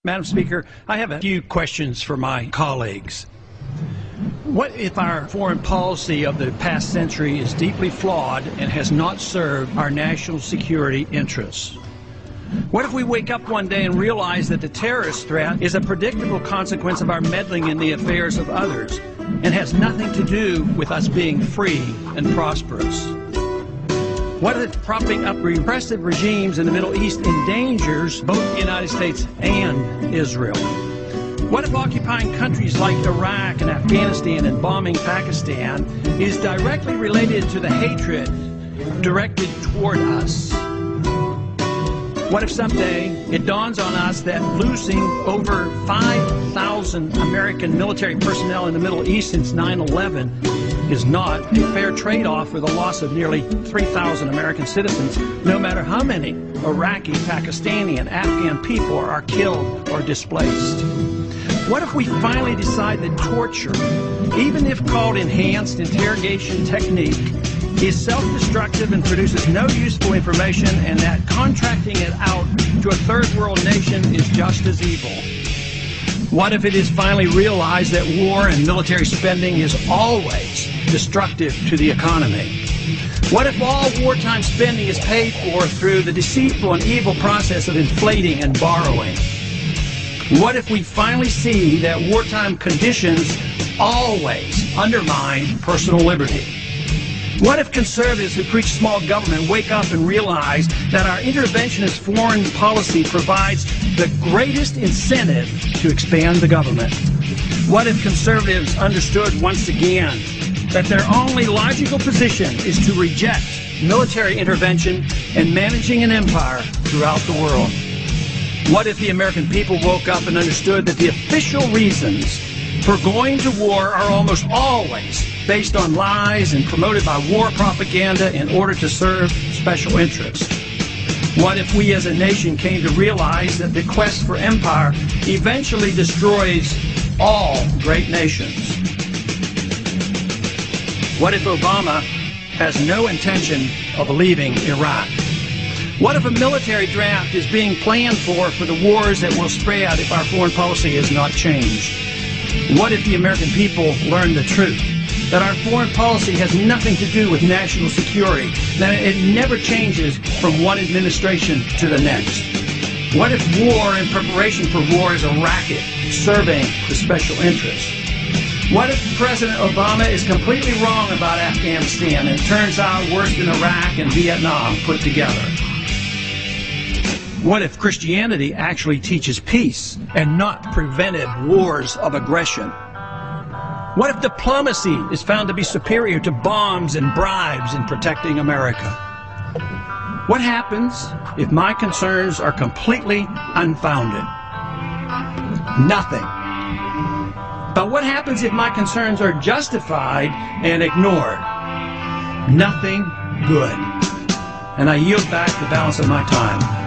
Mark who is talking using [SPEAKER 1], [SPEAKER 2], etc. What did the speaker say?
[SPEAKER 1] Madam Speaker, I have a few questions for my colleagues. What if our foreign policy of the past century is deeply flawed and has not served our national security interests? What if we wake up one day and realize that the terrorist threat is a predictable consequence of our meddling in the affairs of others and has nothing to do with us being free and prosperous? What if propping up repressive regimes in the Middle East endangers both the United States and Israel? What if occupying countries like Iraq and Afghanistan and bombing Pakistan is directly related to the hatred directed toward us? What if someday it dawns on us that losing over 5,000 American military personnel in the Middle East since 9/11 is not a fair trade-off for the loss of nearly 3,000 American citizens, no matter how many Iraqi, Pakistani, and Afghan people are killed or displaced? What if we finally decide that torture, even if called enhanced interrogation technique, is self-destructive and produces no useful information, and that contracting it out to a third world nation is just as evil? What if it is finally realized that war and military spending is always destructive to the economy? What if all wartime spending is paid for through the deceitful and evil process of inflating and borrowing? What if we finally see that wartime conditions always undermine personal liberty? What if conservatives who preach small government wake up and realize that our interventionist foreign policy provides the greatest incentive to expand the government? What if conservatives understood once again that their only logical position is to reject military intervention and managing an empire throughout the world? What if the American people woke up and understood that the official reasons for going to war are almost always based on lies and promoted by war propaganda in order to serve special interests? What if we as a nation came to realize that the quest for empire eventually destroys all great nations? What if Obama has no intention of leaving Iraq? What if a military draft is being planned for the wars that will spread if our foreign policy is not changed? What if the American people learn the truth, that our foreign policy has nothing to do with national security, that it never changes from one administration to the next? What if war and preparation for war is a racket serving the special interests? What if President Obama is completely wrong about Afghanistan and it turns out worse than Iraq and Vietnam put together? What if Christianity actually teaches peace and not preventive wars of aggression? What if diplomacy is found to be superior to bombs and bribes in protecting America? What happens if my concerns are completely unfounded? Nothing. But what happens if my concerns are justified and ignored? Nothing good. And I yield back the balance of my time.